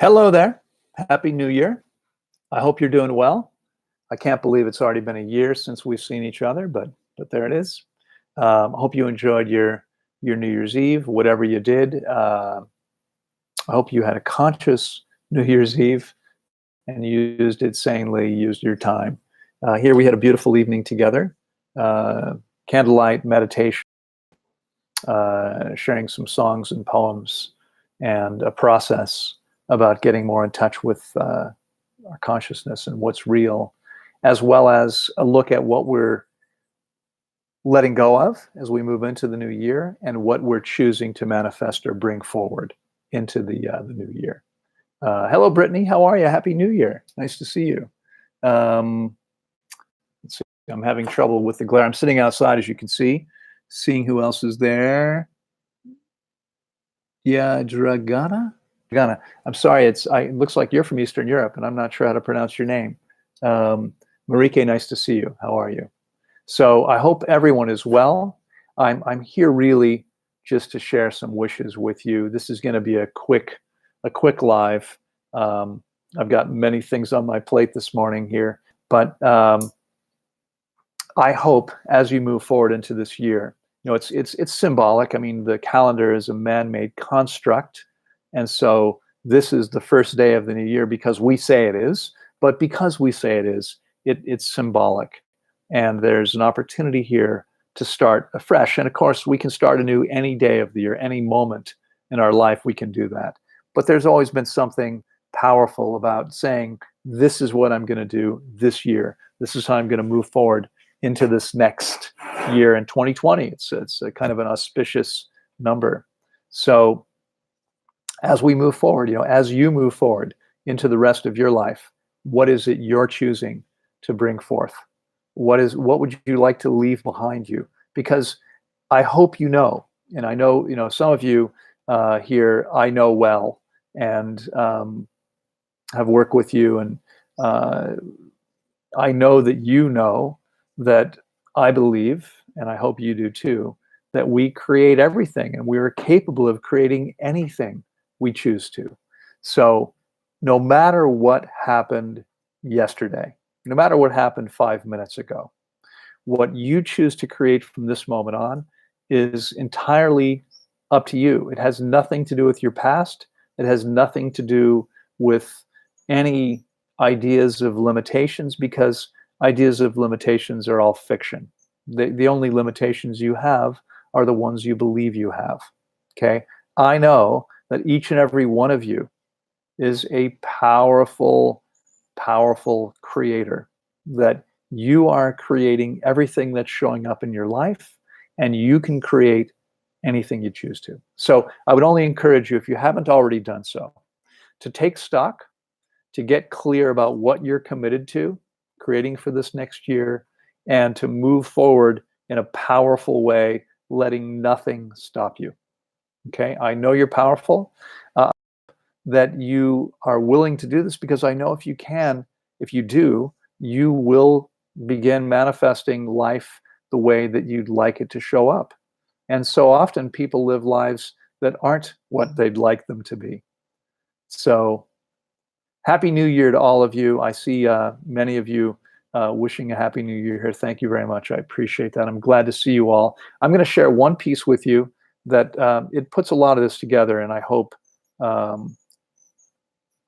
Hello there. Happy New Year. I hope you're doing well. I can't believe it's already been a year since we've seen each other, but there it is. I hope you enjoyed your New Year's Eve, whatever you did. I hope you had a conscious New Year's Eve and used it sanely, used your time. Here we had a beautiful evening together, uh, candlelight meditation, sharing some songs and poems, and a process about getting more in touch with our consciousness and what's real, as well as a look at what we're letting go of as we move into the new year and what we're choosing to manifest or bring forward into the new year. Hello, Brittany. How are you? Happy New Year. Nice to see you. Um, let's see. I'm having trouble with the glare. I'm sitting outside, as you can see, seeing who else is there. Yeah, Dragana. Dragana. I'm sorry. It looks like you're from Eastern Europe, and I'm not sure how to pronounce your name. Marike, nice to see you. How are you? So I hope everyone is well. I'm here really just to share some wishes with you. This is going to be a quick live. I've got many things on my plate this morning here, but I hope as you move forward into this year, it's symbolic. I mean, the calendar is a man-made construct, and so this is the first day of the new year because we say it is. But because we say it is, it's symbolic, and there's an opportunity here to start afresh. And of course, we can start anew any day of the year, any moment in our life. We can do that. But there's always been something powerful about saying, "This is what I'm going to do this year. This is how I'm going to move forward into this next year in 2020." It's a kind of an auspicious number. So as we move forward, as you move forward into the rest of your life, what is it you're choosing to bring forth? What would you like to leave behind you? Because I hope you know, and I know, some of you here I know well, and have worked with you, and I know that you know that I believe, and I hope you do too, that we create everything, and we are capable of creating anything we choose to. So no matter what happened yesterday, no matter what happened 5 minutes ago, what you choose to create from this moment on is entirely up to you. It has nothing to do with your past. It has nothing to do with any ideas of limitations, because ideas of limitations are all fiction. The only limitations you have are the ones you believe you have. Okay? I know that each and every one of you is a powerful, powerful creator, that you are creating everything that's showing up in your life, and you can create anything you choose to. So I would only encourage you, if you haven't already done so, to take stock, to get clear about what you're committed to creating for this next year, and to move forward in a powerful way, letting nothing stop you. Okay, I know you're powerful, that you are willing to do this, because I know if you do, you will begin manifesting life the way that you'd like it to show up. And so often people live lives that aren't what they'd like them to be. So Happy New Year to all of you. I see many of you wishing a Happy New Year here. Thank you very much. I appreciate that. I'm glad to see you all. I'm going to share one piece with you that it puts a lot of this together, and I hope will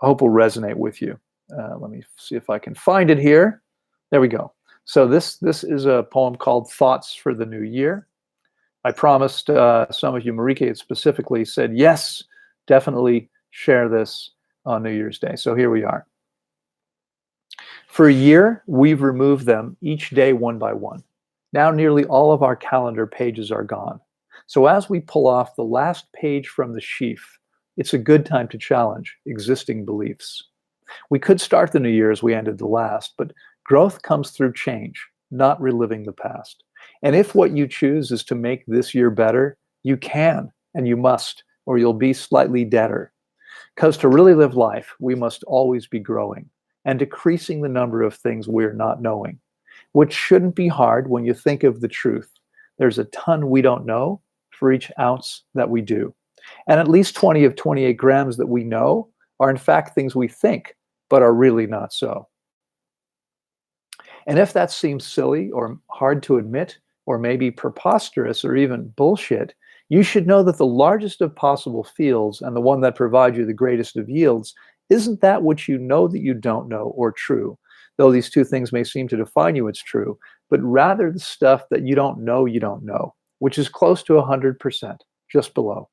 resonate with you. Let me see if I can find it here. There we go. So this is a poem called Thoughts for the New Year. I promised some of you, Marike had specifically said, yes, definitely share this on New Year's Day. So here we are. For a year, we've removed them each day one by one. Now nearly all of our calendar pages are gone. So as we pull off the last page from the sheaf, it's a good time to challenge existing beliefs. We could start the new year as we ended the last, but growth comes through change, not reliving the past. And if what you choose is to make this year better, you can and you must, or you'll be slightly deader. Because to really live life, we must always be growing and decreasing the number of things we're not knowing, which shouldn't be hard when you think of the truth. There's a ton we don't know for each ounce that we do. And at least 20 of 28 grams that we know are in fact things we think, but are really not so. And if that seems silly or hard to admit, or maybe preposterous or even bullshit, you should know that the largest of possible fields and the one that provides you the greatest of yields isn't that which you know that you don't know or true, though these two things may seem to define you as true, but rather the stuff that you don't know, which is close to 100%, just below.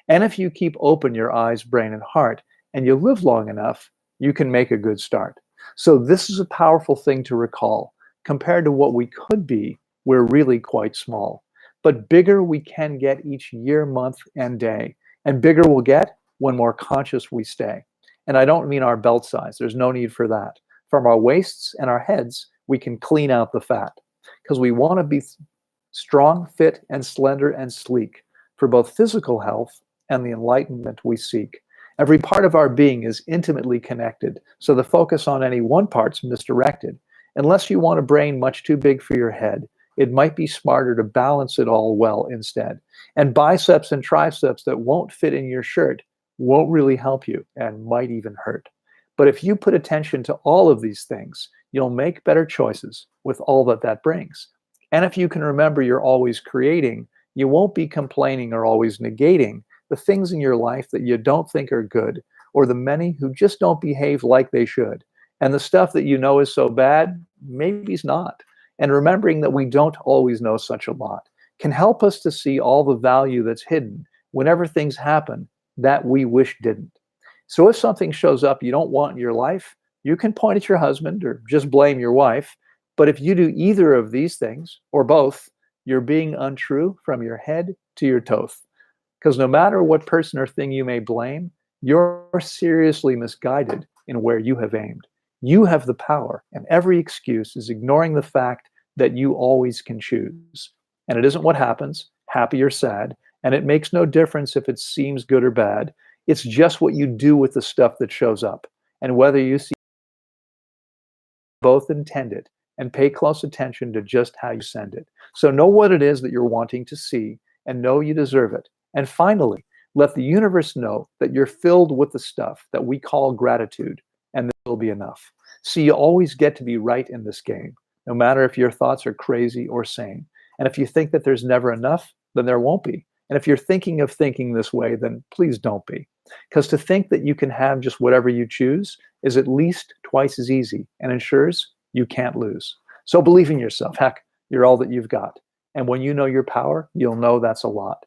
And if you keep open your eyes, brain, and heart, and you live long enough, you can make a good start. So this is a powerful thing to recall. Compared to what we could be, we're really quite small. But bigger we can get each year, month, and day. And bigger we'll get when more conscious we stay. And I don't mean our belt size. There's no need for that. From our waists and our heads, we can clean out the fat. Because we want to be strong, fit, and slender and sleek for both physical health and the enlightenment we seek. Every part of our being is intimately connected, so the focus on any one part's misdirected. Unless you want a brain much too big for your head, it might be smarter to balance it all well instead. And biceps and triceps that won't fit in your shirt won't really help you and might even hurt. But if you put attention to all of these things, you'll make better choices with all that that brings. And if you can remember you're always creating, you won't be complaining or always negating the things in your life that you don't think are good, or the many who just don't behave like they should. And the stuff that you know is so bad, maybe it's not. And remembering that we don't always know such a lot can help us to see all the value that's hidden whenever things happen that we wish didn't. So if something shows up you don't want in your life, you can point at your husband or just blame your wife. But if you do either of these things, or both, you're being untrue from your head to your toes. Because no matter what person or thing you may blame, you're seriously misguided in where you have aimed. You have the power, and every excuse is ignoring the fact that you always can choose. And it isn't what happens, happy or sad, and it makes no difference if it seems good or bad. It's just what you do with the stuff that shows up. And whether you see both intend it, and pay close attention to just how you send it. So know what it is that you're wanting to see, and know you deserve it. And finally, let the universe know that you're filled with the stuff that we call gratitude, and that will be enough. See, you always get to be right in this game, no matter if your thoughts are crazy or sane. And if you think that there's never enough, then there won't be. And if you're thinking of thinking this way, then please don't be. Because to think that you can have just whatever you choose is at least twice as easy and ensures you can't lose. So believe in yourself. Heck, you're all that you've got. And when you know your power, you'll know that's a lot.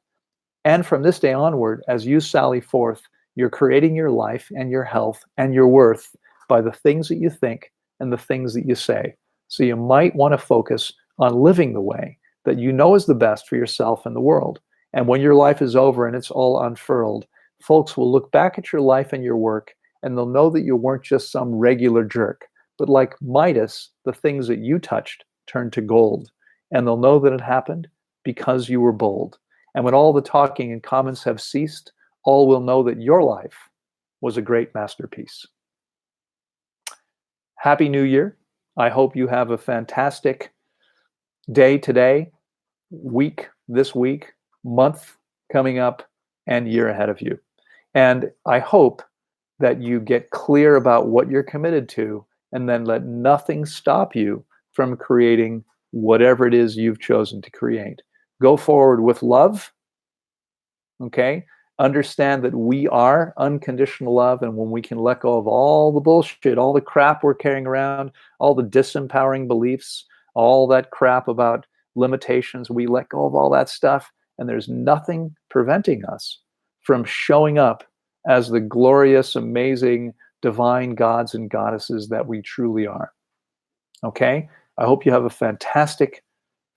And from this day onward, as you sally forth, you're creating your life and your health and your worth by the things that you think and the things that you say. So you might want to focus on living the way that you know is the best for yourself and the world. And when your life is over and it's all unfurled, folks will look back at your life and your work, and they'll know that you weren't just some regular jerk, but like Midas, the things that you touched turned to gold. And they'll know that it happened because you were bold. And when all the talking and comments have ceased, all will know that your life was a great masterpiece. Happy New Year. I hope you have a fantastic day today, week, this week, month coming up, and year ahead of you. And I hope that you get clear about what you're committed to, and then let nothing stop you from creating whatever it is you've chosen to create. Go forward with love, okay? Understand that we are unconditional love, and when we can let go of all the bullshit, all the crap we're carrying around, all the disempowering beliefs, all that crap about limitations, we let go of all that stuff, and there's nothing preventing us from showing up as the glorious, amazing, divine gods and goddesses that we truly are. Okay? I hope you have a fantastic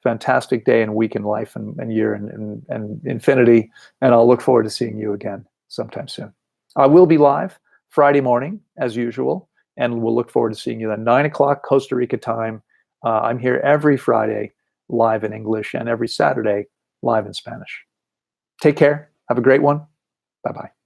day and week in life and year and infinity. And I'll look forward to seeing you again sometime soon. I will be live Friday morning, as usual, and we'll look forward to seeing you at 9 o'clock Costa Rica time. I'm here every Friday live in English and every Saturday live in Spanish. Take care. Have a great one. Bye-bye.